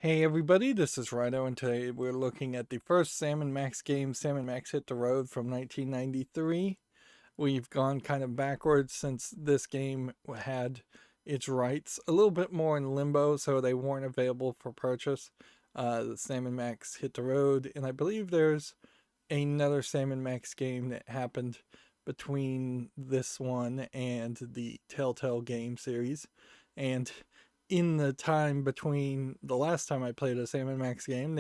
Hey everybody, this is Rydo, and today we're looking at the first Sam & Max game, Sam & Max Hit the Road from 1993. We've gone kind of backwards since this game had its rights a little bit more in limbo, so they weren't available for purchase. The Sam & Max Hit the Road, and I believe there's another Sam & Max game that happened between this one and the Telltale game series. And in the time between the last time I played a Sam & Max game,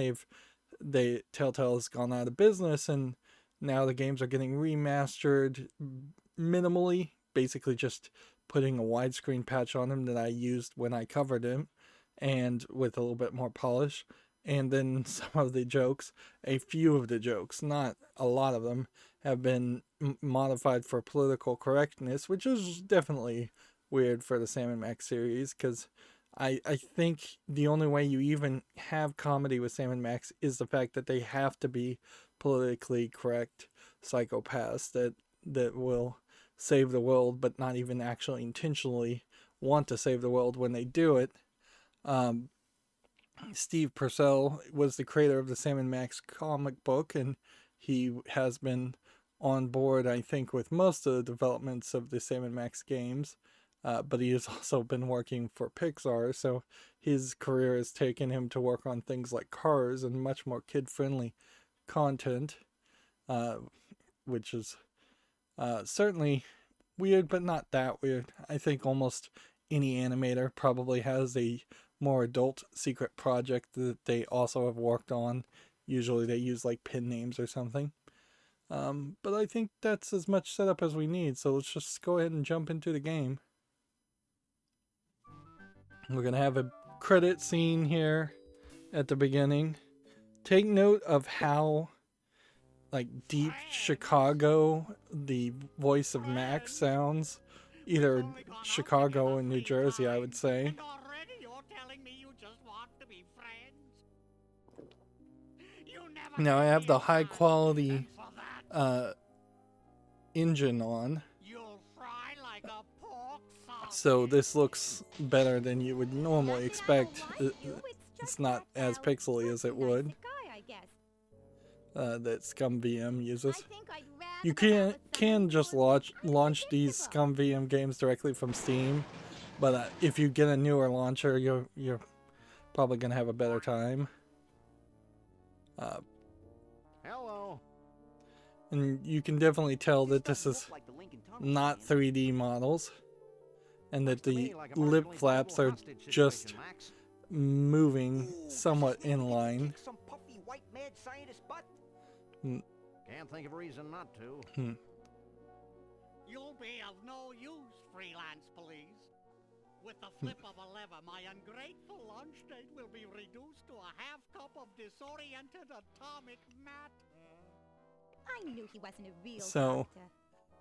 Telltale has gone out of business, and now the games are getting remastered minimally, basically just putting a widescreen patch on them that I used when I covered him, and with a little bit more polish. And then some of the jokes, a few of the jokes, not a lot of them, have been modified for political correctness, which is definitely weird for the Sam & Max series, because I think the only way you even have comedy with Sam & Max is the fact that they have to be politically correct psychopaths that will save the world, but not even actually intentionally want to save the world when they do it. Steve Purcell was the creator of the Sam & Max comic book, and he has been on board, I think, with most of the developments of the Sam & Max games. But he has also been working for Pixar, so his career has taken him to work on things like Cars and much more kid-friendly content, which is certainly weird, but not that weird. I think almost any animator probably has a more adult secret project that they also have worked on. Usually they use like pen names or something. But I think that's as much setup as we need, so let's just go ahead and jump into the game. We're going to have a credit scene here at the beginning. Take note of how like deep Chicago the voice of Max sounds. Either Chicago and New Jersey, I would say. Now I have the high quality engine on, so this looks better than you would normally expect. It's not as pixely as it would that Scum VM uses. You can just launch these Scum VM games directly from Steam, but if you get a newer launcher, you're probably gonna have a better time. Hello. And you can definitely tell that this is not 3D models, and that the lip flaps are just moving somewhat in line. Can't think of a reason not to. You'll be of no use, Freelance Police. With the flip of a lever, my ungrateful launch date will be reduced to a half cup of disoriented atomic matter. I knew he wasn't a real doctor.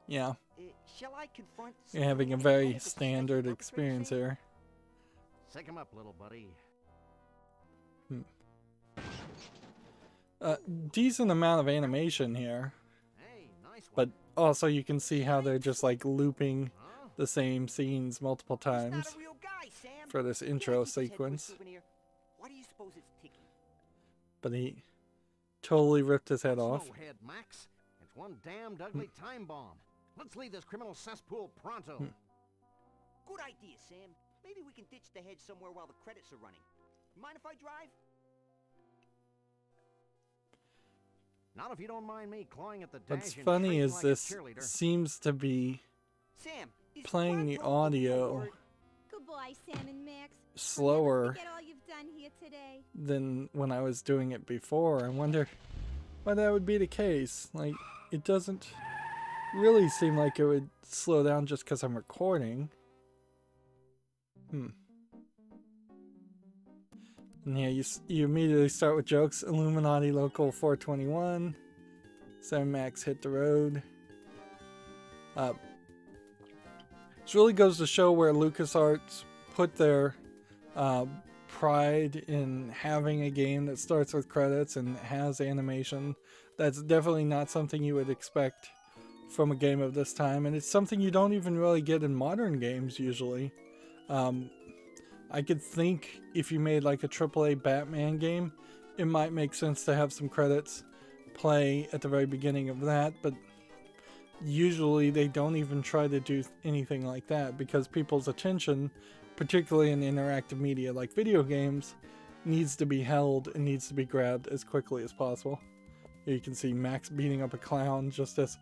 Yeah. Shall I confront? You're having a very standard experience here. Sick him up, little buddy. Decent amount of animation here. Hey, nice one. But also you can see how they're just like looping the same scenes multiple times for this intro sequence. Why do you suppose it's ticking? But he totally ripped his head off. No head, Max. It's one damned ugly time bomb. Let's leave this criminal cesspool pronto. Good idea, Sam. Maybe we can ditch the head somewhere while the credits are running. Mind if I drive? Not if you don't mind me clawing at the dash. What's funny is like this seems to be Sam, playing the audio Goodbye, Sam and Max. slower All you've done here today. than when I was doing it before. I wonder why that would be the case. Like, it doesn't really seem like it would slow down just because I'm recording. And yeah, you immediately start with jokes. Illuminati Local 421. Sam Max Hit the Road. This really goes to show where LucasArts put their pride in having a game that starts with credits and has animation. That's definitely not something you would expect from a game of this time, and it's something you don't even really get in modern games usually. I could think if you made like a AAA Batman game, it might make sense to have some credits play at the very beginning of that, but usually they don't even try to do anything like that because people's attention, particularly in interactive media like video games, needs to be held and needs to be grabbed as quickly as possible. You can see Max beating up a clown just as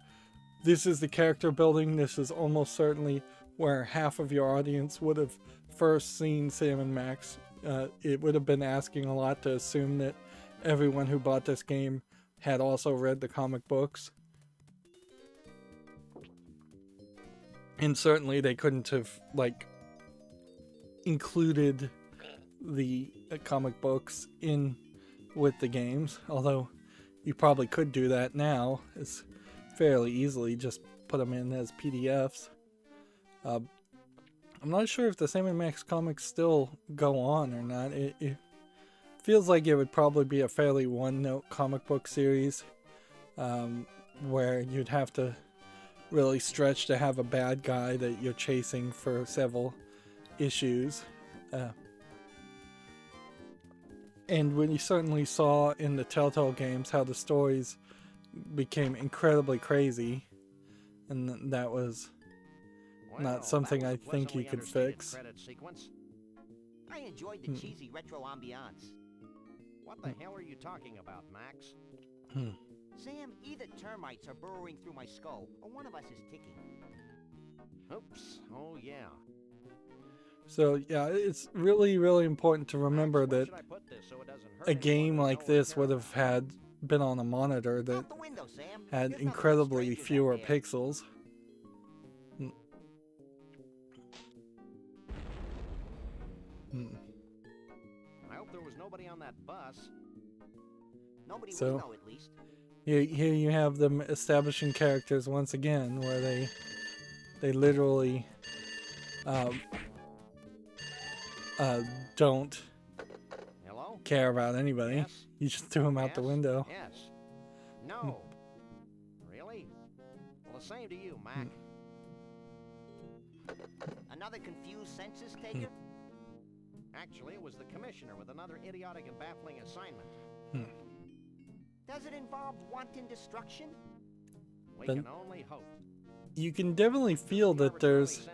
this is the character building. This is almost certainly where half of your audience would have first seen Sam and Max. It would have been asking a lot to assume that everyone who bought this game had also read the comic books. And certainly they couldn't have, like, included the comic books in with the games, although you probably could do that now. It's fairly easily, just put them in as PDFs. I'm not sure if the Sam & Max comics still go on or not. It feels like it would probably be a fairly one-note comic book series, where you'd have to really stretch to have a bad guy that you're chasing for several issues. And when you certainly saw in the Telltale games how the stories became incredibly crazy, and that was not something I think you could fix. I enjoyed the cheesy retro ambiance. What the hell are you talking about, Max? Sam, either termites are burrowing through my skull, or one of us is ticking. Oops. Oh, yeah. So yeah, it's really, really important to remember that a game like this would have had been on a monitor that Out the window, Sam. had There's nothing incredibly strange in that fewer there. pixels. I hope there was nobody on that bus. Nobody So- will know, at least. Here you have them establishing characters once again, where they literally don't Hello? care about anybody. Yes? You just threw them out the Yes? window. Yes. No. Really? Well, the same to you, Mac. Another confused census taker? Actually, it was the commissioner with another idiotic and baffling assignment. Does it involve wanton destruction? We Then- can only hope. You can definitely feel that there's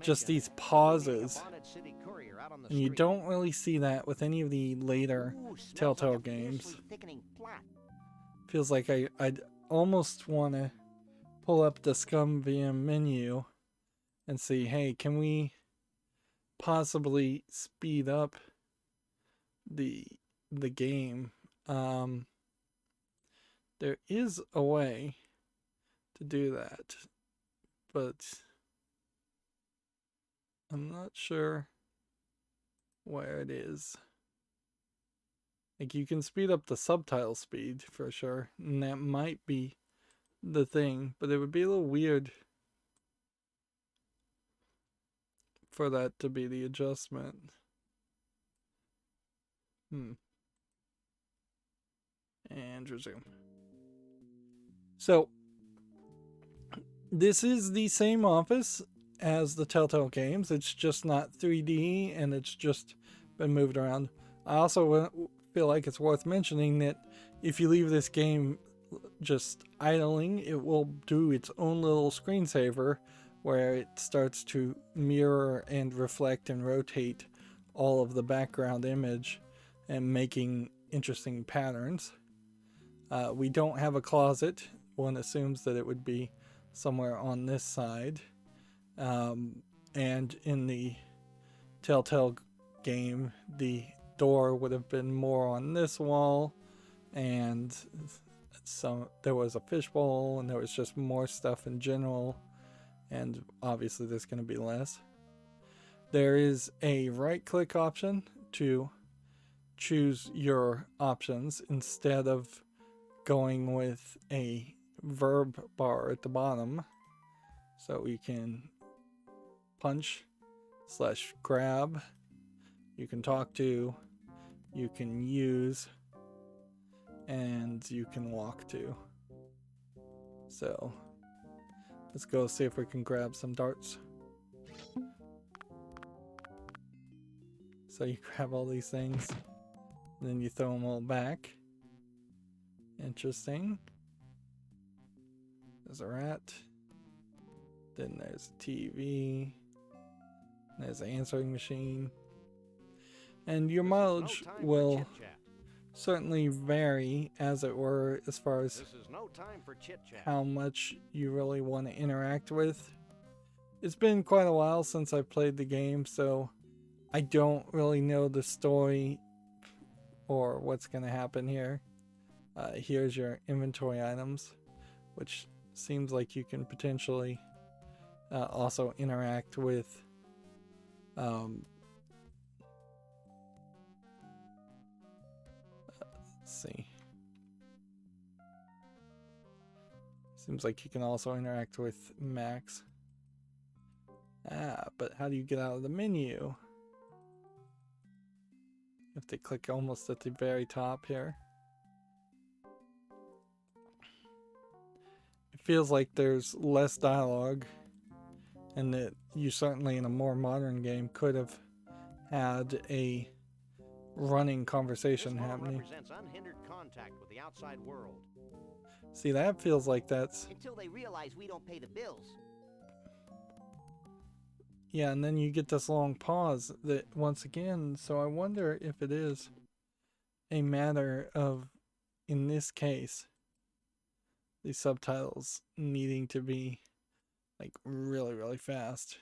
just these pauses, and you don't really see that with any of the later Ooh, smells Telltale like a games. fiercely thickening plot. Feels like I'd almost want to pull up the Scum VM menu and see, hey, can we possibly speed up the game? There is a way to do that, but I'm not sure where it is. Like, you can speed up the subtitle speed for sure, and that might be the thing, but it would be a little weird for that to be the adjustment. And resume. So, this is the same office as the Telltale games. It's just not 3D, and it's just been moved around. I also feel like it's worth mentioning that if you leave this game just idling, it will do its own little screensaver where it starts to mirror and reflect and rotate all of the background image and making interesting patterns. We don't have a closet. One assumes that it would be somewhere on this side. And in the Telltale game, the door would have been more on this wall, and there was a fishbowl, and there was just more stuff in general, and obviously there's going to be less. There is a right click option to choose your options instead of going with a verb bar at the bottom. So you can punch / grab, you can talk to, you can use, and you can walk to. So let's go see if we can grab some darts. So you grab all these things, and then you throw them all back. Interesting. There's a rat. Then there's a TV. There's an answering machine. And your mileage will certainly vary, as it were, as far as how much you really want to interact with. It's been quite a while since I played the game, so I don't really know the story or what's going to happen here. Here's your inventory items, which seems like you can potentially also interact with let's see. Seems like you can also interact with Max. But how do you get out of the menu? You have to click almost at the very top here. It feels like there's less dialogue, and that you certainly in a more modern game could have had a running conversation happening. Represents unhindered contact with the outside world. See, that feels like that's... Until they realize we don't pay the bills. Yeah, and then you get this long pause that once again, so I wonder if it is a matter of, in this case, the subtitles needing to be like really, really fast.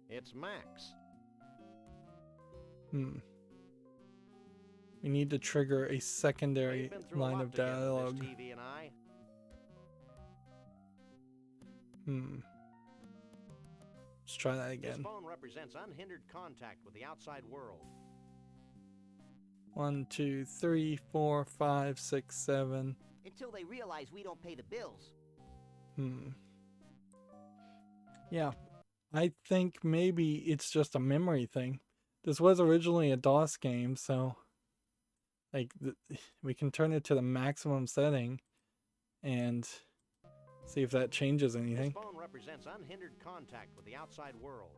It's Max. We need to trigger a secondary line of dialogue. TV and I. Let's try that This again. phone represents unhindered contact with the outside world. 1, 2, 3, 4, 5, 6, 7. Until they realize we don't pay the bills. Yeah, I think maybe it's just a memory thing. This was originally a DOS game, so like we can turn it to the maximum setting and see if that changes anything. This phone represents unhindered contact with the outside world.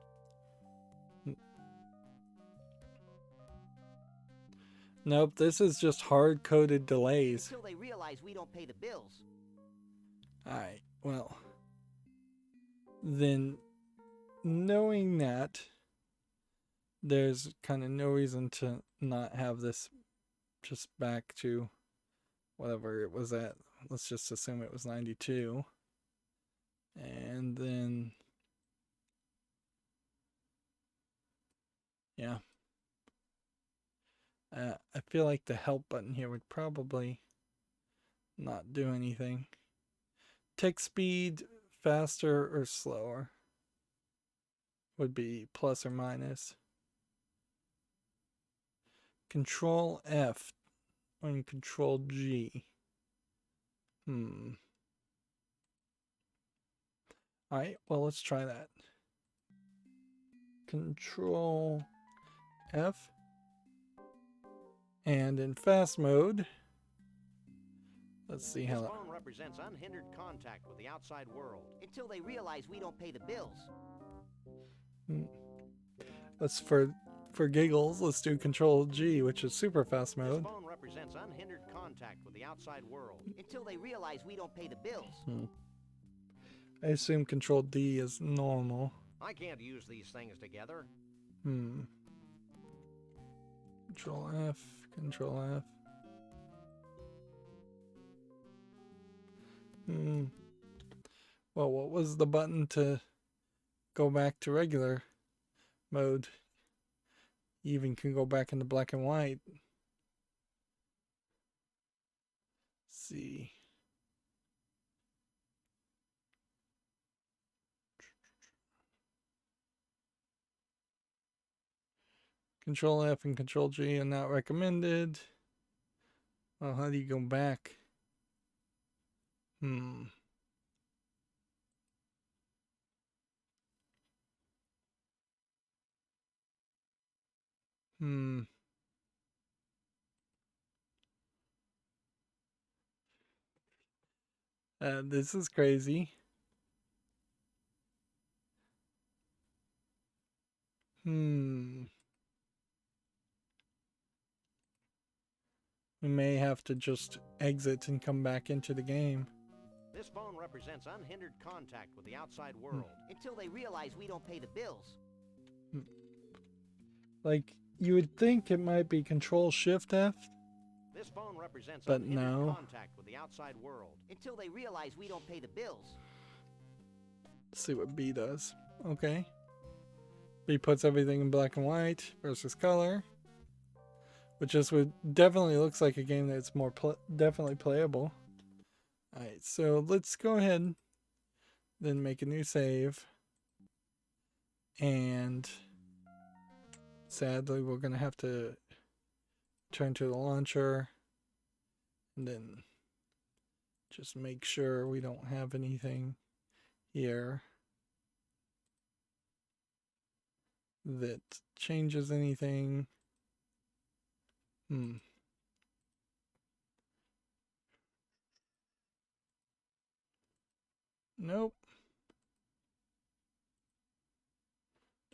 Nope, this is just hard-coded delays. Until they realize we don't pay the bills. Alright, well, then knowing that, there's kind of no reason to not have this just back to whatever it was at. Let's just assume it was 92. And then, yeah. I feel like the help button here would probably not do anything. Tick speed, faster or slower, would be plus or minus. Control F and Control G. Alright, well, let's try that. Control F. And in fast mode, let's see how... This phone represents unhindered contact with the outside world. Until they realize we don't pay the bills. Let's, for giggles, let's do Control G, which is super fast mode. This phone represents unhindered contact with the outside world. Until they realize we don't pay the bills. I assume Control D is normal. I can't use these things together. Control F, Control F. Well, what was the button to go back to regular mode? You even can go back into black and white. Let's see. Control F and Control G are not recommended. Well, how do you go back? This is crazy. We may have to just exit and come back into the game. This phone represents unhindered contact with the outside world. Until they realize we don't pay the bills. Like, you would think it might be Control-Shift-F, This phone represents but unhindered no. contact with the outside world. Until they realize we don't pay the bills. Let's see what B does. Okay. B puts everything in black and white versus color, which just would definitely looks like a game that's more definitely playable. All right, so let's go ahead, then make a new save, and sadly we're gonna have to turn to the launcher, and then just make sure we don't have anything here that changes anything. Nope.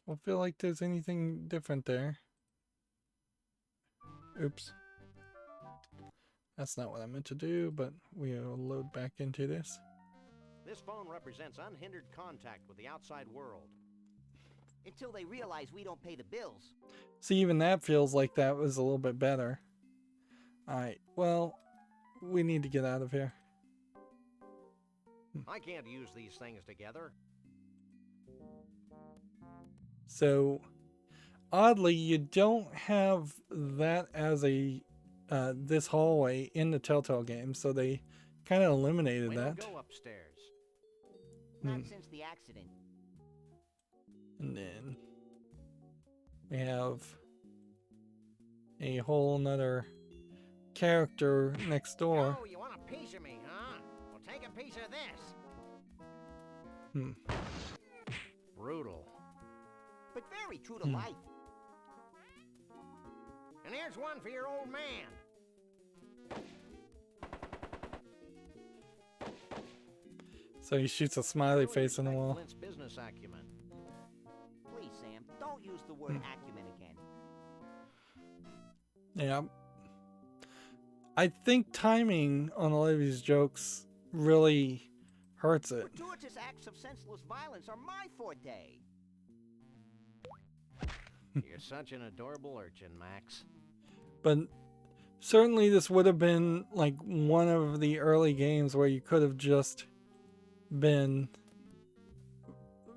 Don't feel like there's anything different there. Oops. That's not what I meant to do, but we'll load back into this. This phone represents unhindered contact with the outside world. Until they realize we don't pay the bills. See, even that feels like that was a little bit better. Alright, well, we need to get out of here. I can't use these things together. So, oddly, you don't have that as a this hallway in the Telltale game, so they kind of eliminated We that. don't go upstairs. Not since the accident. And then we have a whole nother character next door. Oh, you want a piece of me, huh? Well, take a piece of this. Brutal. But very true to life. And here's one for your old man. So he shoots a smiley face in the wall. Flint's business acumen. Please, Sam, don't use the word acumen again. Yeah. I think timing on a lot of these jokes really hurts it. Gratuitous acts of senseless violence are my forte. You're such an adorable urchin, Max. But certainly this would have been like one of the early games where you could have just been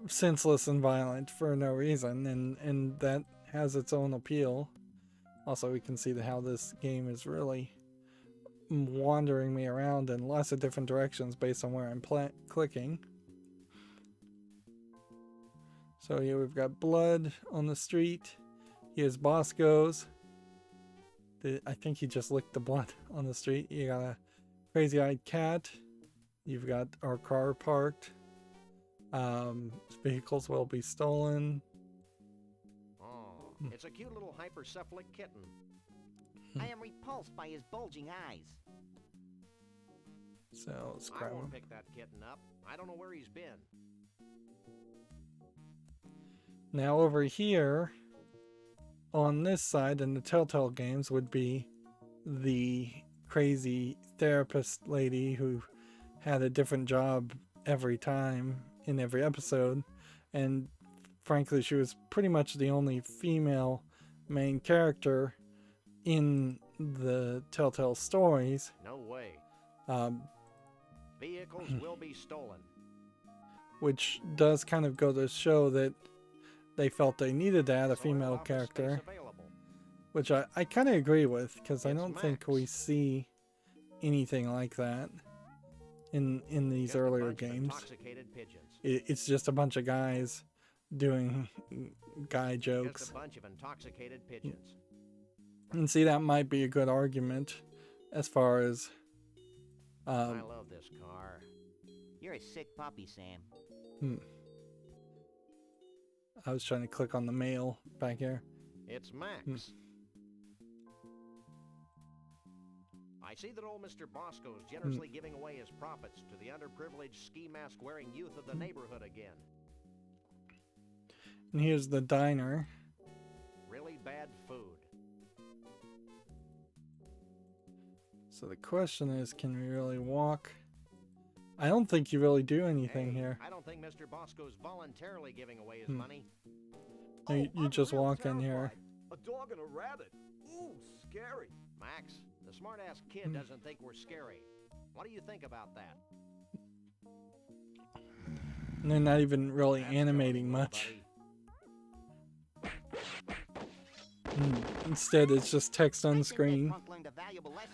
senseless and violent for no reason, and that has its own appeal. Also, we can see how this game is really wandering me around in lots of different directions based on where I'm clicking. So here we've got blood on the street. Here's Bosco's. I think he just licked the blood on the street. You got a crazy-eyed cat. You've got our car parked. Vehicles will be stolen. Oh, it's a cute little hypercephalic kitten. I am repulsed by his bulging eyes. So let's I grab won't him. pick that kitten up. I don't know where he's been. Now over here, on this side in the Telltale games would be the crazy therapist lady who had a different job every time in every episode, and frankly she was pretty much the only female main character in the Telltale stories. No way. Vehicles will be stolen. Which does kind of go to show that they felt they needed to add a So female office character, space available. which I kind of agree with, because I It's don't think Max. we see anything like that in these Just a earlier bunch of games. Intoxicated pigeons. It's just a bunch of guys doing guy jokes. Just a bunch of intoxicated pigeons. And see, that might be a good argument as far as I love this car. You're a sick puppy, Sam. I was trying to click on the mail back here. It's Max. I see that old Mr. Bosco's generously giving away his profits to the underprivileged ski mask wearing youth of the neighborhood again. And here's the diner. So the question is, can we really walk? I don't think you really do anything here. I don't think Mr. Bosco's voluntarily giving away his Hmm. money. You just walk in here. A dog and a rabbit. Ooh, scary. Max, the smart-ass kid doesn't think we're scary. What do you think about that? And they're not even really That's animating going, much. buddy. Instead, it's just text on screen.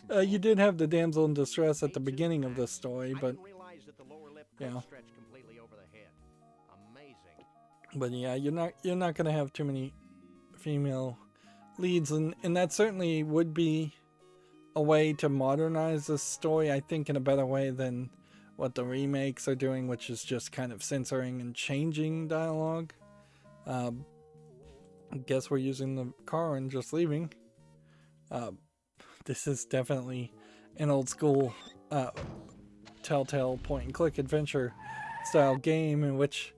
You did have the damsel in distress at the beginning of this story, but I didn't realize that the lower lip could yeah. stretch completely over the head. Amazing. But yeah, you're not gonna have too many female leads, and that certainly would be a way to modernize this story, I think, in a better way than what the remakes are doing, which is just kind of censoring and changing dialogue. I guess we're using the car and just leaving. This is definitely an old school Telltale point and click adventure style game in which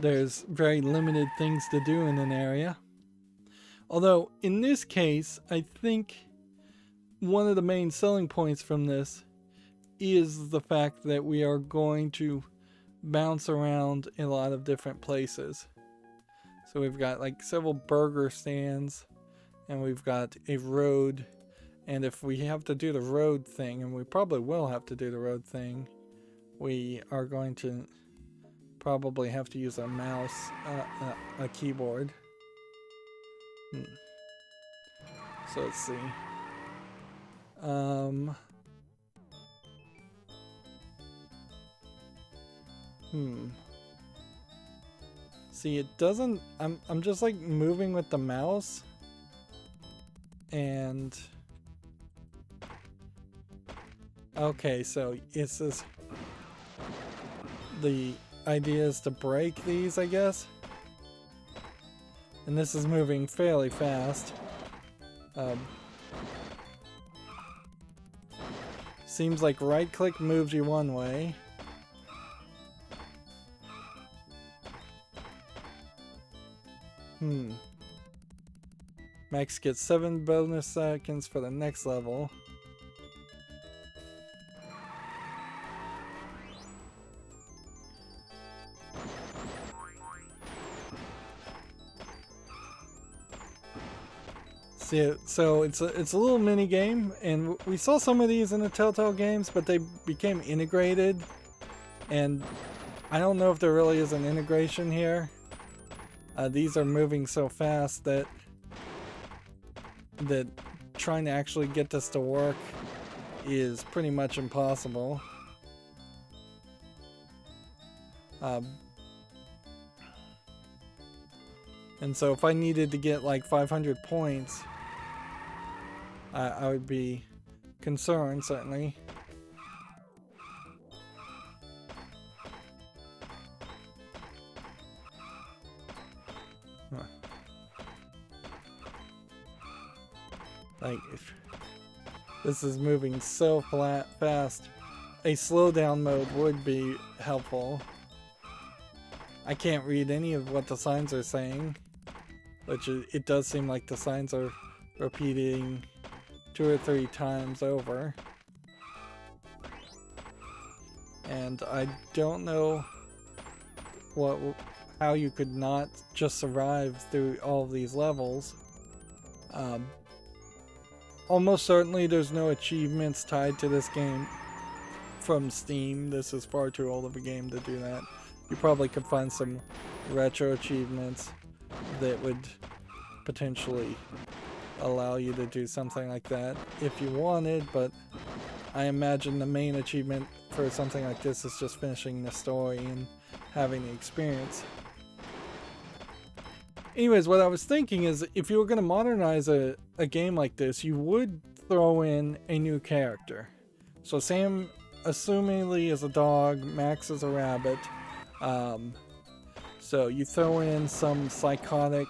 there's very limited things to do in an area. Although in this case, I think one of the main selling points from this is the fact that we are going to bounce around in a lot of different places. So we've got like several burger stands, and we've got a road, and if we have to do the road thing, and we probably will have to do the road thing, we are going to probably have to use a mouse, a keyboard. So let's see. See, it doesn't. I'm just like moving with the mouse, and okay, so it's this. The idea is to break these, I guess. And this is moving fairly fast. Seems like right click moves you one way. Max gets 7 bonus seconds for the next level. See, so it's a little mini game, and we saw some of these in the Telltale games, but they became integrated, and I don't know if there really is an integration here. These are moving so fast that trying to actually get this to work is pretty much impossible. And so if I needed to get like 500 points, I would be concerned, certainly. Like, if this is moving so fast, a slowdown mode would be helpful. I can't read any of what the signs are saying, which it does seem like the signs are repeating 2 or 3 times over. And I don't know how you could not just survive through all of these levels. Almost certainly there's no achievements tied to this game from Steam. This is far too old of a game to do that. You probably could find some retro achievements that would potentially allow you to do something like that if you wanted, but I imagine the main achievement for something like this is just finishing the story and having the experience. Anyways, what I was thinking is, if you were going to modernize a game like this, you would throw in a new character. So Sam, assumingly, is a dog, Max is a rabbit. So you throw in some psychotic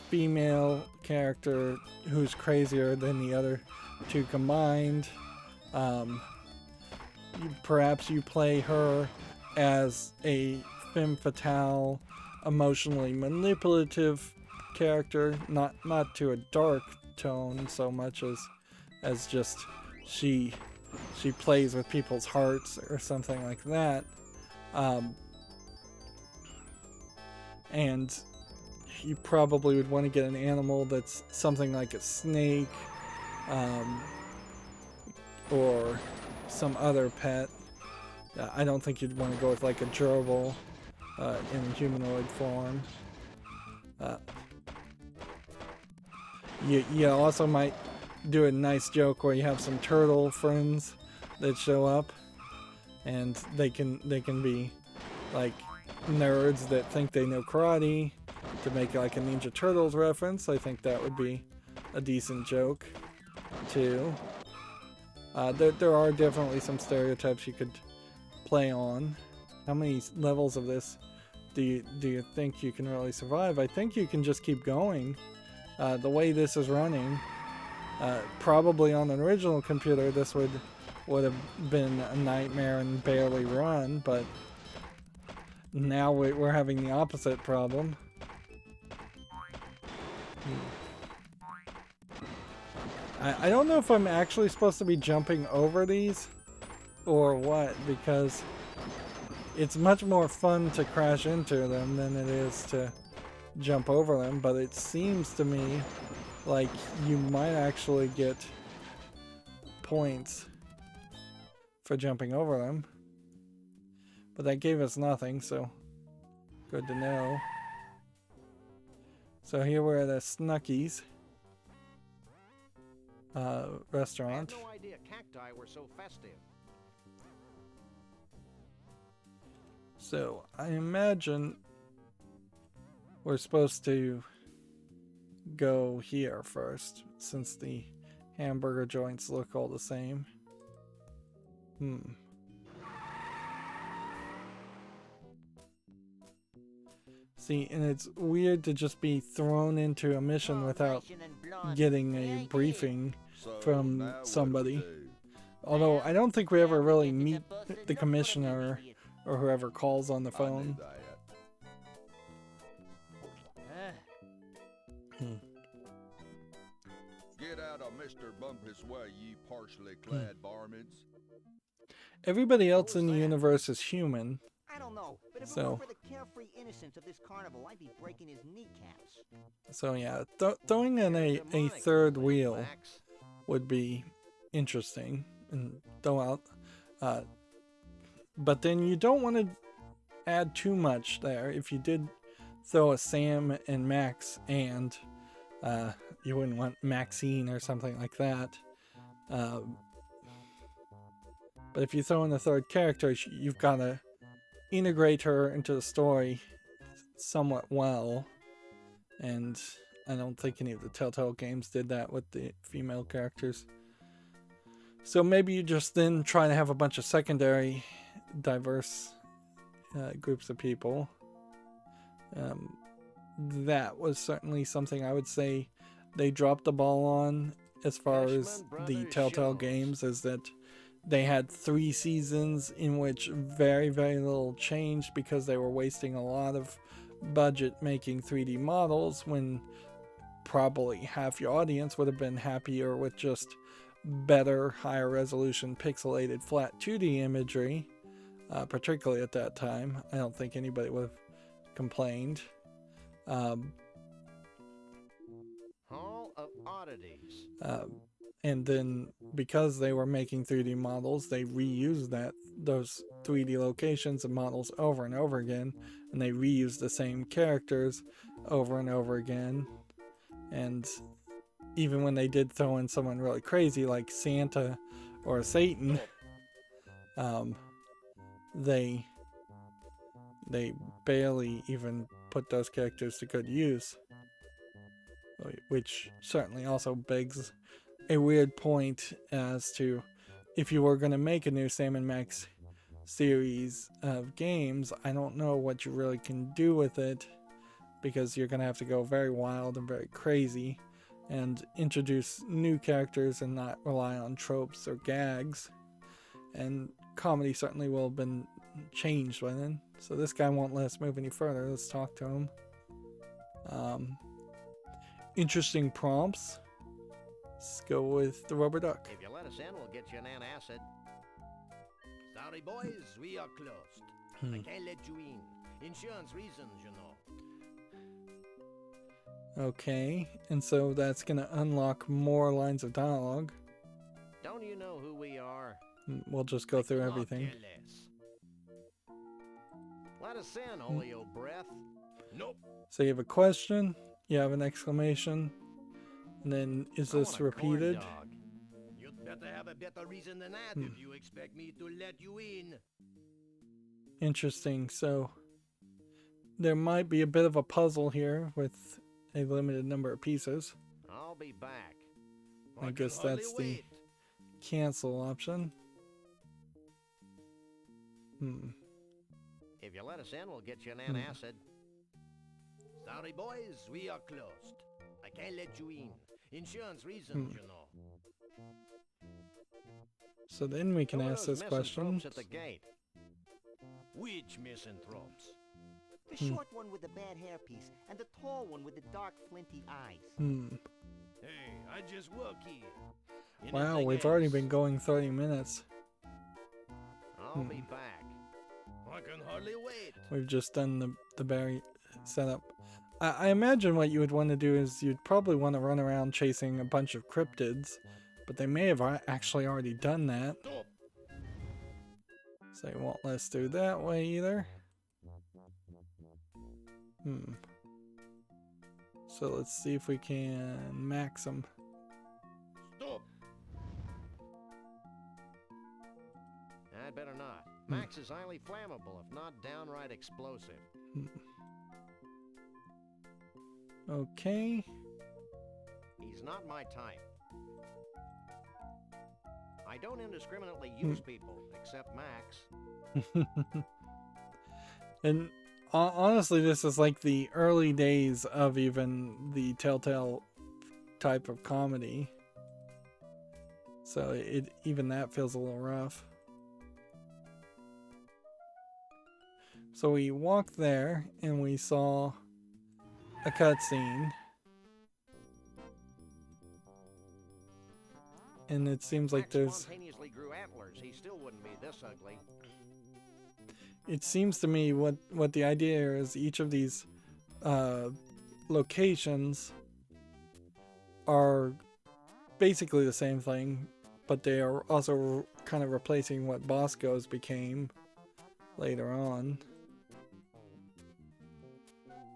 female character who's crazier than the other two combined. Perhaps you play her as a femme fatale, emotionally manipulative character, not to a dark tone so much as just she plays with people's hearts or something like that. And you probably would want to get an animal that's something like a snake, or some other pet. I don't think you'd want to go with like a gerbil in humanoid form. You also might do a nice joke where you have some turtle friends that show up, and they can be like nerds that think they know karate, to make like a Ninja Turtles reference. I think that would be a decent joke too. There are definitely some stereotypes you could play on. How many levels of this do you think you can really survive? I think you can just keep going. The way this is running, probably on an original computer this would have been a nightmare and barely run, but now we're having the opposite problem. I don't know if I'm actually supposed to be jumping over these or what, because it's much more fun to crash into them than it is to jump over them, but it seems to me like you might actually get points for jumping over them. But that gave us nothing, so good to know. So here we're at a Snuckies restaurant. I had no idea cacti were so festive. So I imagine we're supposed to go here first, since the hamburger joints look all the same. See, and it's weird to just be thrown into a mission without getting a briefing from somebody. Although I don't think we ever really meet the commissioner or whoever calls on the phone. Get out of Mr. Bumpus' way, you partially clad varmints. Everybody else in the universe is human. I don't know, but if it So- weren't for the carefree innocence of this carnival, I'd be breaking his kneecaps. So yeah, throwing in a third wheel would be interesting and throw out. But then you don't want to add too much there. If you did throw a Sam and Max, and you wouldn't want Maxine or something like that. But if you throw in a third character, you've got to integrate her into the story somewhat well. And I don't think any of the Telltale games did that with the female characters. So maybe you just then try to have a bunch of secondary, diverse groups of people. That was certainly something I would say they dropped the ball on as far as the Telltale games, is that they had 3 seasons in which very, very little changed because they were wasting a lot of budget making 3D models, when probably half your audience would have been happier with just better, higher resolution, pixelated, flat 2D imagery, particularly at that time. I don't think anybody would have complained. Hall of Oddities. And then because they were making 3D models, they reused those 3D locations and models over and over again, and they reused the same characters over and over again. And even when they did throw in someone really crazy like Santa or Satan, they barely even put those characters to good use, which certainly also begs a weird point as to, if you were going to make a new Sam and Max series of games, I don't know what you really can do with it, because you're going to have to go very wild and very crazy and introduce new characters and not rely on tropes or gags. And comedy certainly will have been changed by then. So this guy won't let us move any further. Let's talk to him. Interesting prompts. Let's go with the rubber duck. If you let us in, we'll get you an antacid. Sorry, boys, we are closed. I can't let you in. Insurance reasons, you know. Okay, and so that's gonna unlock more lines of dialogue. Don't you know who we are? We'll just go through everything. Let us in, holy old breath. Nope. So you have a question, you have an exclamation, and then is I this want a corn repeated? dog. You'd better have a better reason than that if you expect me to let you in. Interesting. So there might be a bit of a puzzle here with a limited number of pieces. I'll be back. I guess that's the cancel option. If you let us in, we'll get you an antacid. Sorry, boys, we are closed. I can't let you in. Insurance reasons, you know. So then we can Who are ask those this question. misanthropes at the gate? Which misanthropes? The short one with the bad hairpiece and the tall one with the dark flinty eyes. Hey, I just work here. Wow, Anything we've already else? been going 30 minutes. I'll be back. I can hardly wait. We've just done the berry setup. I imagine what you would want to do is you'd probably want to run around chasing a bunch of cryptids, but they may have actually already done that. Stop. So they won't let us do that way either. So let's see if we can max them. Stop. I'd better not. Max is highly flammable, if not downright explosive. Okay. He's not my type. I don't indiscriminately use people, except Max. And honestly, this is like the early days of even the Telltale type of comedy. So even that feels a little rough. So we walked there and we saw a cutscene. And it seems like Max there's... spontaneously grew antlers. He still wouldn't be this ugly. It seems to me what the idea is, each of these locations are basically the same thing, but they are also kind of replacing what Bosco's became later on.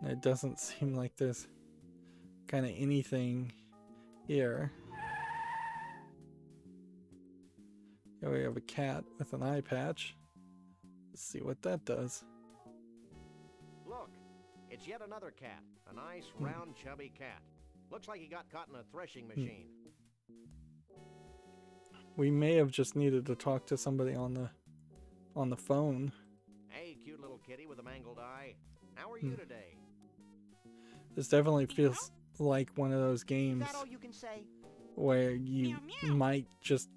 It doesn't seem like there's kind of anything here. Here we have a cat with an eye patch. Let's see what that does. Look, it's yet another cat. A nice, round, chubby cat. Looks like he got caught in a threshing machine. We may have just needed to talk to somebody on the phone. Hey, cute little kitty with a mangled eye. How are you today? This definitely feels like one of those Is games that all you can say? where you might just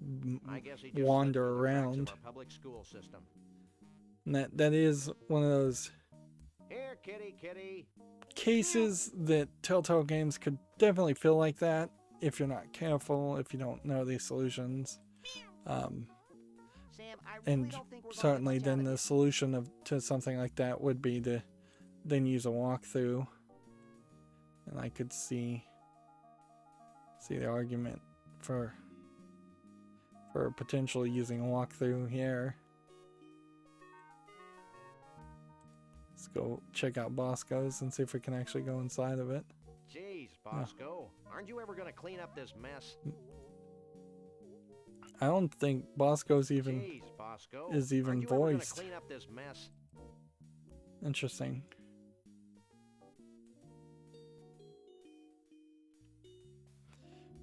I guess he just wander slipped through the cracks of around. our public school system. And that is one of those Here, kitty, kitty. cases that Telltale games could definitely feel like that if you're not careful, if you don't know these solutions. Sam, I really And don't think we're gonna certainly get much out then of the this. solution to something like that would be to then use a walkthrough. And I could see the argument for potentially using a walkthrough here. Let's go check out Bosco's and see if we can actually go inside of it. Jeez, Bosco. Aren't you ever gonna clean up this mess? I don't think Bosco's even Jeez, Bosco. is even Aren't you ever gonna voiced. clean up this mess? Interesting.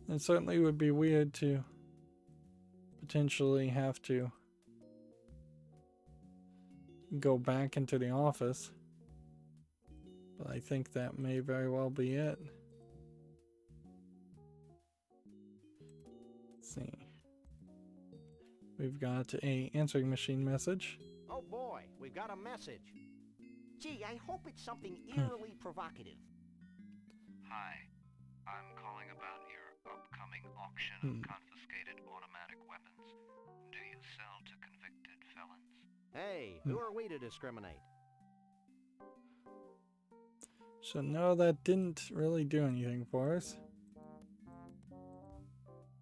It certainly would be weird to potentially have to go back into the office, but I think that may very well be it. Let's see. We've got a answering machine message. Oh boy, we've got a message. Gee, I hope it's something eerily provocative. Hi, I'm calling about your upcoming auction. auction of confiscated automatic weapons. Do you sell to convicted felons? Hey, who are we to discriminate? So no, that didn't really do anything for us.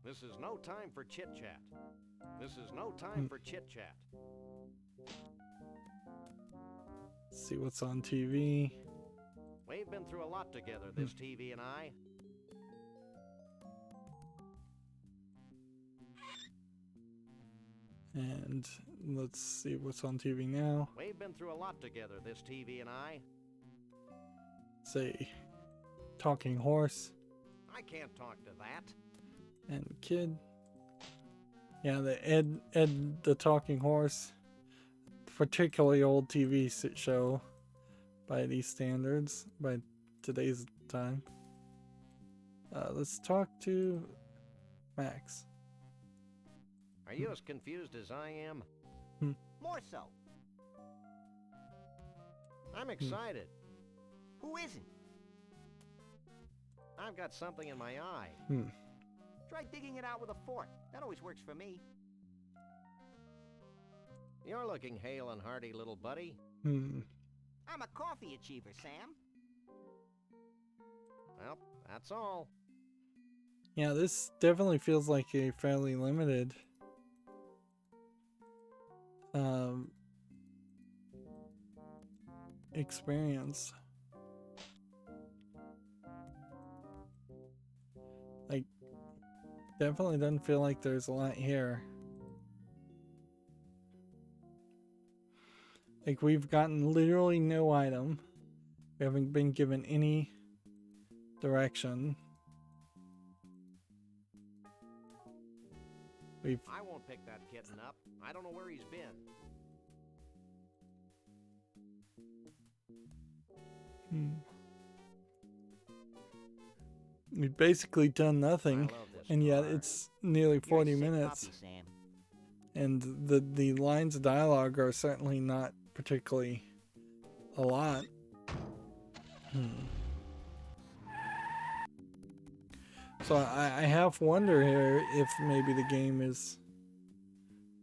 This is no time for chit-chat. This is no time for chit-chat. See what's on TV. We've been through a lot together, this TV and I. And let's see what's on TV now. We've been through a lot together, this TV and I. Say, talking horse I can't talk to that. and kid. Yeah, the Ed the talking horse. Particularly old TV show by these standards, by today's time. Let's talk to Max. Are you as confused as I am? More so. I'm excited. Who isn't? I've got something in my eye. Try digging it out with a fork. That always works for me. You're looking hale and hearty, little buddy. I'm a coffee achiever, Sam. Well, that's all. Yeah, this definitely feels like a fairly limited experience. Like, definitely doesn't feel like there's a lot here. Like, we've gotten literally no item. We haven't been given any direction. I won't pick that kitten up. I don't know where he's been. We've basically done nothing, and yet it's nearly 40 minutes. Copy, Sam. And the lines of dialogue are certainly not particularly a lot. So I half wonder here if maybe the game is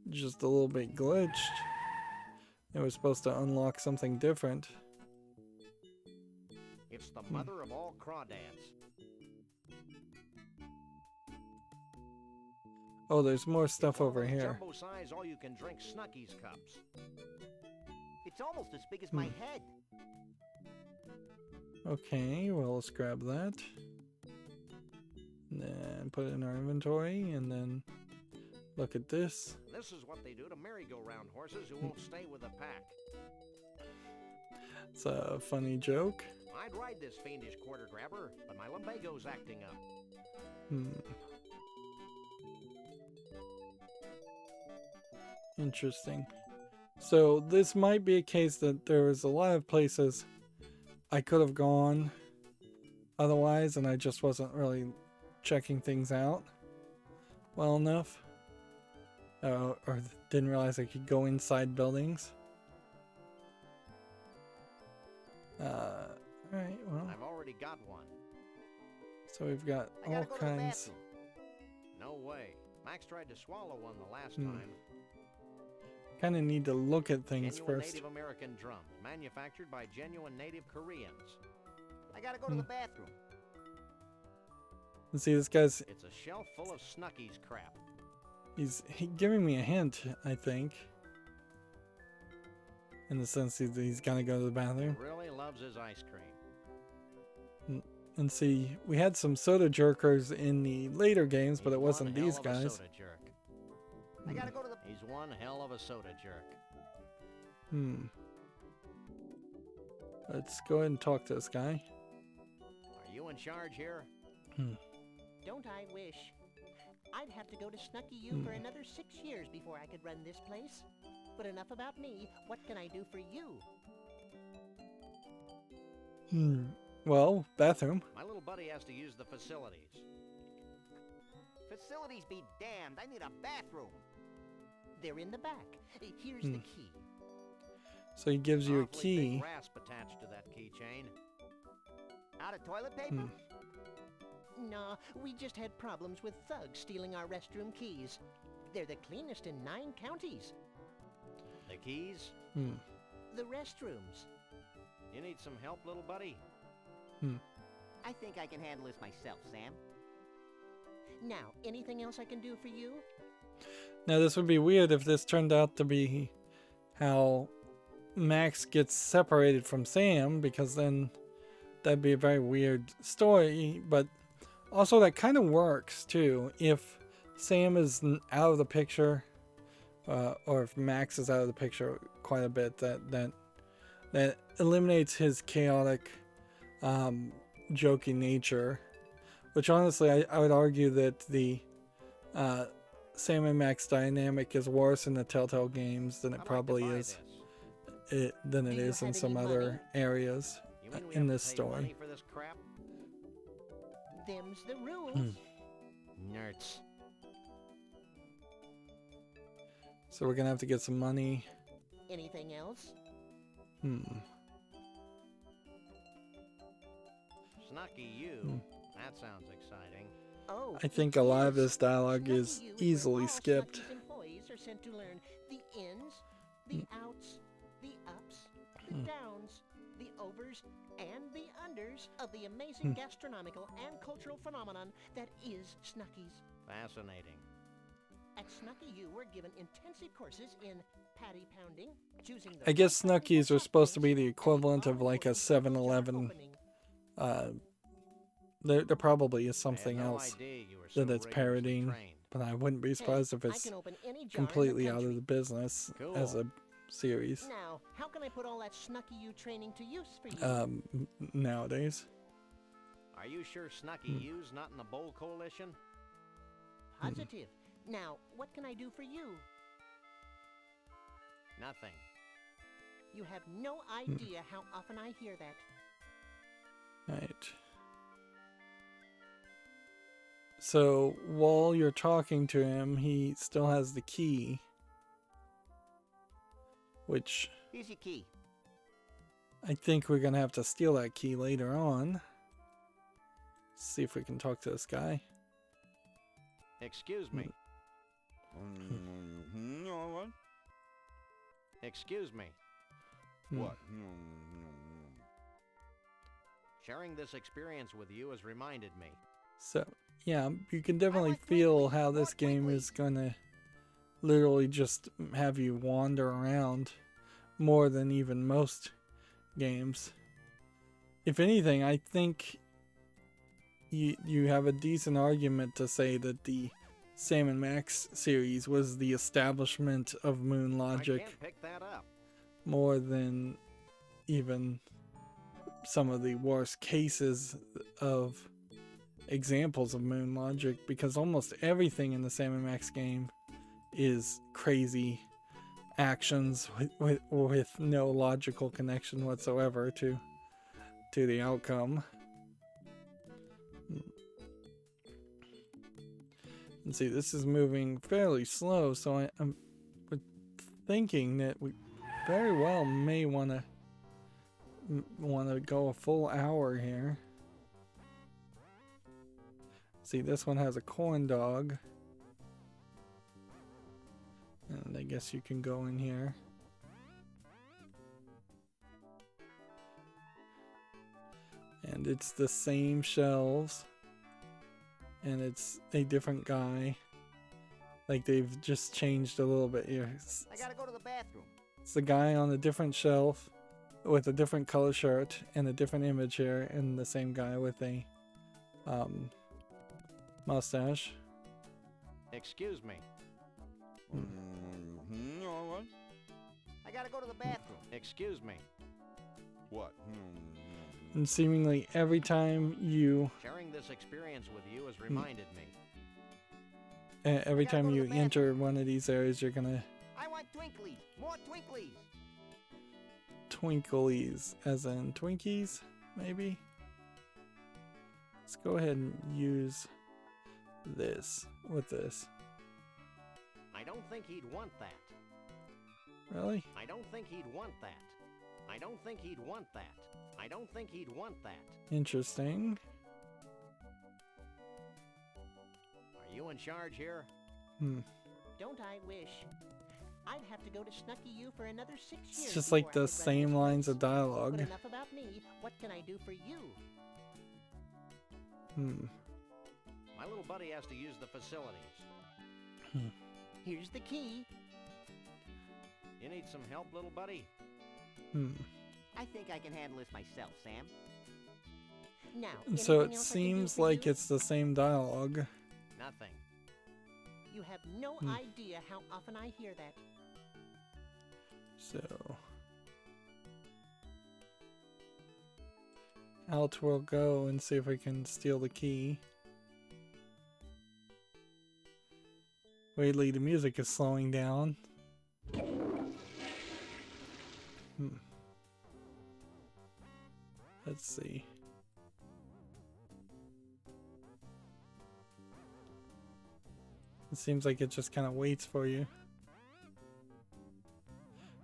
just a little bit glitched. It was supposed to unlock something different. It's the mother of all crawdads. Oh, there's more stuff over here. Jumbo size, all you can drink Snucky's cups. It's almost as big as my head. Okay, well, let's grab that. And then put it in our inventory, and then look at this. This is what they do to merry-go-round horses who won't stay with the pack. It's a funny joke. I'd ride this fiendish quarter grabber, but my lumbago's acting up. Interesting. So this might be a case that there was a lot of places I could have gone otherwise, and I just wasn't really checking things out well enough. Or didn't realize I could go inside buildings. Alright, well. I've already got one. So we've got I gotta all go to the kinds. bathroom. No way. Max tried to swallow one the last time. Kind of need to look at things Genuine first. Native American drums, manufactured by genuine Native Koreans. I gotta go to the bathroom. Let's see, this guy's It's a shelf full of Snucky's crap. he's giving me a hint, I think. In the sense that he's gonna go to the bathroom. He really loves his ice cream. And see, we had some soda jerkers in the later games, but it wasn't One hell these of a guys. soda jerk. I gotta go to the... He's one hell of a soda jerk. Let's go ahead and talk to this guy. Are you in charge here? Don't I wish? I'd have to go to Snucky U for another 6 years before I could run this place. But enough about me. What can I do for you? Well, bathroom. My little buddy has to use the facilities. Facilities be damned. I need a bathroom. They're in the back. Here's the key. So he gives you a Awfully key. big rasp attached to that keychain. Out of toilet paper? No, we just had problems with thugs stealing our restroom keys. They're the cleanest in 9 counties. The keys? The restrooms. You need some help, little buddy? I think I can handle this myself, Sam. Now, anything else I can do for you? Now, this would be weird if this turned out to be how Max gets separated from Sam, because then that'd be a very weird story. But also, that kind of works too. If Sam is out of the picture, or if Max is out of the picture quite a bit, that eliminates his chaotic, joking nature. Which honestly, I would argue that the Sam and Max dynamic is worse in the Telltale games than it probably is than it is in some other areas in this story. For this crap? Them's the rules. Nerds. So we're gonna have to get some money. Anything else? Snucky you. That sounds exciting. Oh, I think a lot of this dialogue is easily skipped. Snuggy's employees are sent to learn the ins, the outs, the ups, the downs, the overs, and the unders of the amazing gastronomical and cultural phenomenon that is Snuckies. Fascinating. At Snucky U, we're given intensive courses in patty pounding, choosing the I guess right Snuckies are supposed to be the and equivalent of like a onboarding jar 7-Eleven. opening. There probably is I something had no else idea you were so that it's rigorously parodying, trained. but I wouldn't be surprised if I it's can open any jar in the completely out of country. the business as a series Now, how can I put all that Snucky U training to use for you? nowadays. Are you sure Snucky U's not in the Bowl Coalition? Positive. Now, what can I do for you? Nothing. You have no idea how often I hear that. Right. So while you're talking to him, he still has the key, which Here's your key. I think we're gonna have to steal that key later on. See if we can talk to this guy. Excuse me. What? Excuse me. What? Sharing this experience with you has reminded me. So yeah, you can definitely want feel Twinkies. how this More game is Twinkies. gonna literally just have you wander around more than even most games. If anything, I think you have a decent argument to say that the Sam and Max series was the establishment of moon I logic can't pick that up. more than even some of the worst cases of examples of moon logic, because almost everything in the Sam and Max game is crazy actions with no logical connection whatsoever to the outcome. And see, this is moving fairly slow, so I'm thinking that we very well may want to go a full hour here. See, this one has a corn dog, and I guess you can go in here. And it's the same shelves, and it's a different guy. Like, they've just changed a little bit here. I gotta go to the bathroom. It's the guy on a different shelf with a different color shirt and a different image here, and the same guy with a mustache. Excuse me. What? I gotta go to the bathroom. Excuse me. What? And seemingly every time you Sharing this experience with you has reminded me. every gotta time go to you the bathroom. enter one of these areas, you're gonna I want Twinklies. More Twinklies. twinklies, as in Twinkies, maybe. Let's go ahead and use this with this. I don't think he'd want that. Really? I don't think he'd want that. I don't think he'd want that. I don't think he'd want that. Interesting. You in charge here? Don't I wish? I'd have to go to Snucky U for another 6 years. It's just before like I the could run same this lines place. of dialogue. But enough about me. What can I do for you? My little buddy has to use the facilities. Here's the key. You need some help, little buddy? I think I can handle this myself, Sam. Now, And so anything it else I can do seems for like you? it's the same dialogue. Nothing. You have no idea how often I hear that. So out we'll go and see if we can steal the key. Weirdly, the music is slowing down. Let's see. It seems like it just kind of waits for you.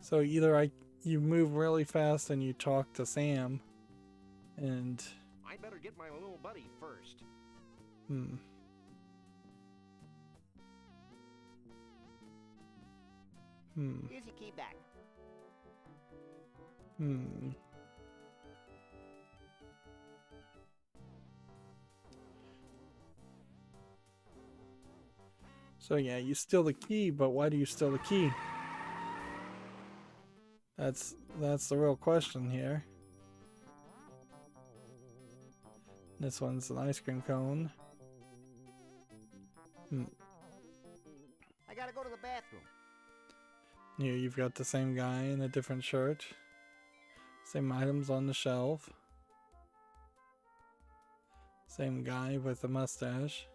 So either you move really fast and you talk to Sam, and I'd better get my little buddy first. Here's your key back. So yeah, you steal the key, but why do you steal the key? That's the real question here. This one's an ice cream cone. I gotta go to the bathroom. Here you've got the same guy in a different shirt. Same items on the shelf. Same guy with a mustache.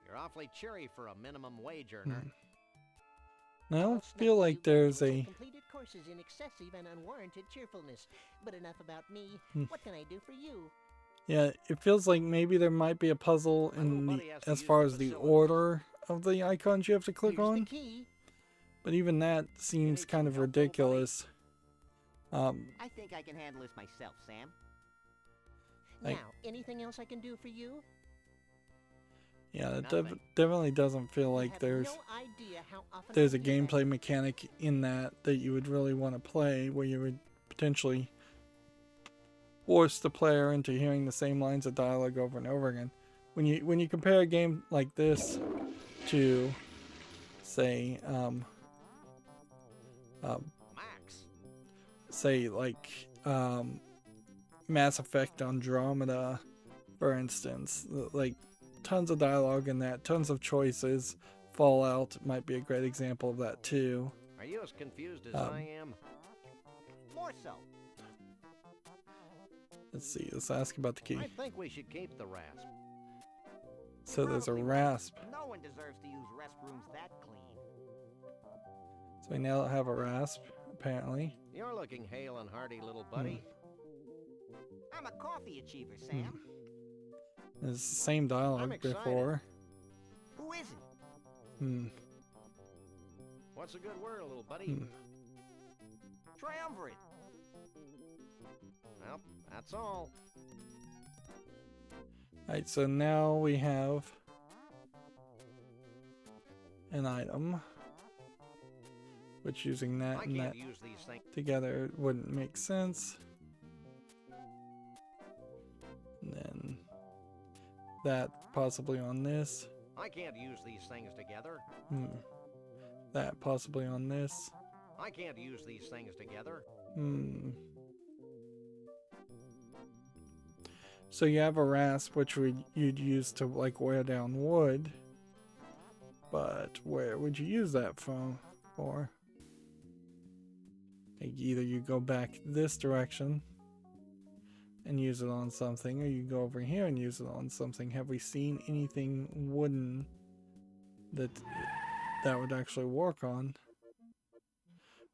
You're awfully cheery for a minimum wage earner. Now I Well, feel Snucky like U there's graduates a... have completed courses in excessive and unwarranted cheerfulness. But enough about me. What can I do for you? Yeah, it feels like maybe there might be a puzzle in the, as far as the order of the icons you have to click Here's the on. key. But even that seems kind of ridiculous. I think I can handle this myself, Sam. Like- Now, anything else I can do for you? Yeah, it Nothing. definitely doesn't feel You like have there's no idea how often there's I a hear that. gameplay mechanic in that you would really want to play, where you would potentially force the player into hearing the same lines of dialogue over and over again. When you compare a game like this to, say, Max. say like Mass Effect Andromeda, for instance, like tons of dialogue in that, tons of choices. Fallout might be a great example of that too. Are you as confused as I am? More so. Let's see, let's ask about the key. I think we should keep the rasp. So there's a Probably rasp. No one deserves to use restrooms that clean. So we now have a rasp, apparently. You're looking hale and hearty, little buddy. I'm a coffee achiever, Sam. There's the same dialogue excited. before. Who isn't? What's a good word, little buddy? Triumvirate. Well, that's all. Alright, so now we have an item, which using that I and that can't use these things. together wouldn't make sense. And then that possibly on this. I can't use these things together. That possibly on this. I can't use these things together. So you have a rasp, which you'd use to like wear down wood. But where would you use that for? Like either you go back this direction and use it on something, or you go over here and use it on something. Have we seen anything wooden that would actually work on?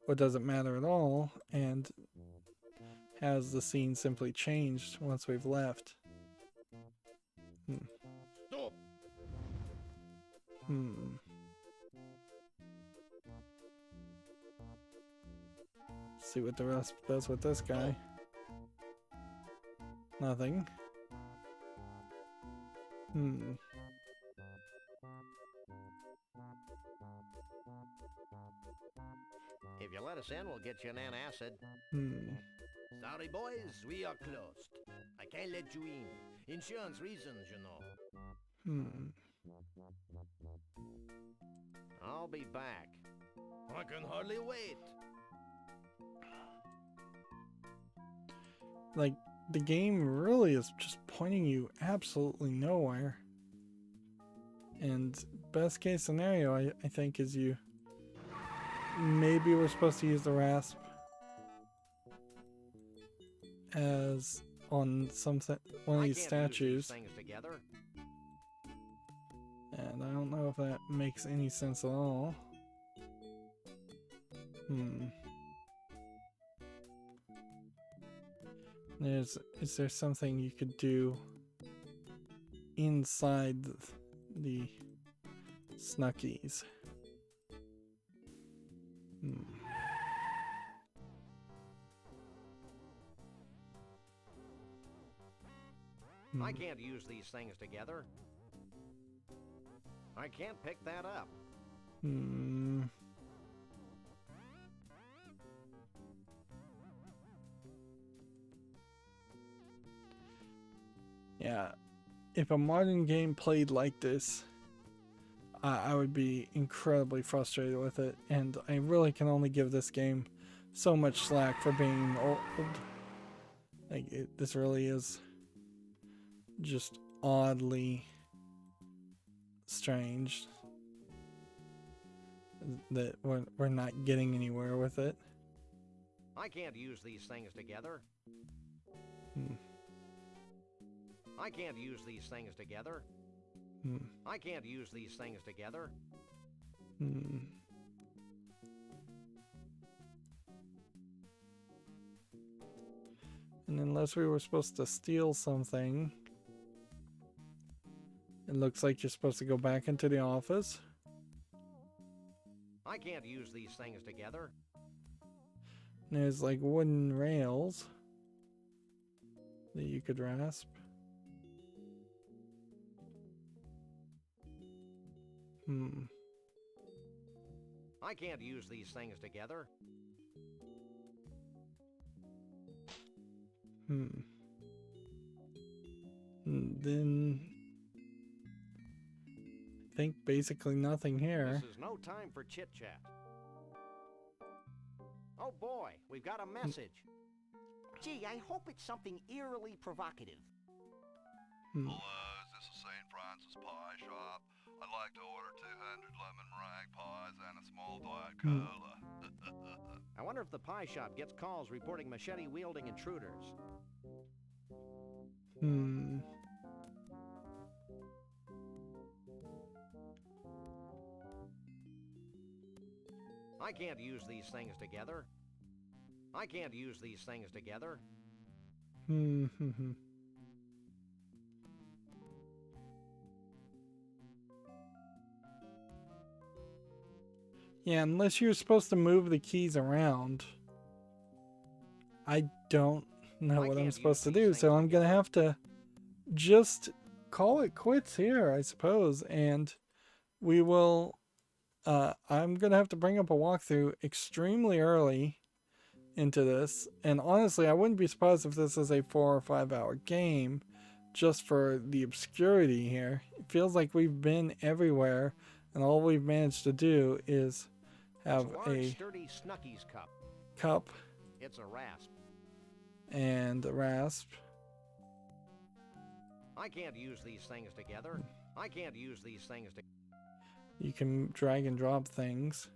Or does it matter at all? And has the scene simply changed once we've left? Stop. See what the rest does with this guy. Nothing. If you let us in, we'll get you an antacid. Sorry, boys, we are closed. I can't let you in. Insurance reasons, you know. I'll be back. I can hardly wait. Like, the game really is just pointing you absolutely nowhere. And best case scenario, I think, is you... Maybe we're supposed to use the rasp as on one of these statues. And I don't know if that makes any sense at all. Is there something you could do inside the Snuckies? I can't use these things together. I can't pick that up. Yeah, if a modern game played like this, I would be incredibly frustrated with it, and I really can only give this game so much slack for being old. Like, this really is just oddly strange that we're not getting anywhere with it. I can't use these things together. I can't use these things together. I can't use these things together. And unless we were supposed to steal something, it looks like you're supposed to go back into the office. I can't use these things together. And there's like wooden rails that you could rasp. I can't use these things together. Then I think basically nothing here. This is no time for chit-chat. Oh boy, we've got a message. Gee, I hope it's something eerily provocative. Hello, is this a St. Francis pie shop? I'd like to order 200 lemon meringue pies and a small Diet Cola. I wonder if the pie shop gets calls reporting machete-wielding intruders. I can't use these things together. I can't use these things together. Yeah, unless you're supposed to move the keys around, I don't know what I'm supposed to do, so I'm gonna have to just call it quits here, I suppose, and we will I'm gonna have to bring up a walkthrough extremely early into this, and honestly I wouldn't be surprised if this is a 4 or 5 hour game just for the obscurity here. It feels like we've been everywhere and all we've managed to do is have a sturdy Snuckies cup. It's a rasp. And a rasp. I can't use these things together. I can't use these things together. You can drag and drop things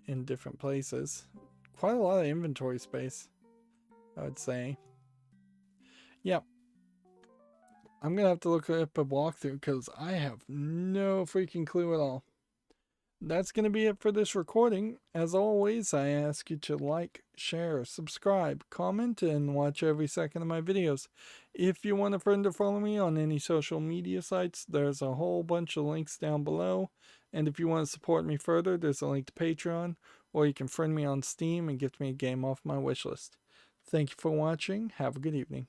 in different places. Quite a lot of inventory space, I would say. Yep. I'm going to have to look up a walkthrough because I have no freaking clue at all. That's going to be it for this recording. As always, I ask you to like, share, subscribe, comment, and watch every second of my videos. If you want a friend to follow me on any social media sites, there's a whole bunch of links down below. And if you want to support me further, there's a link to Patreon, or you can friend me on Steam and get me a game off my wishlist. Thank you for watching. Have a good evening.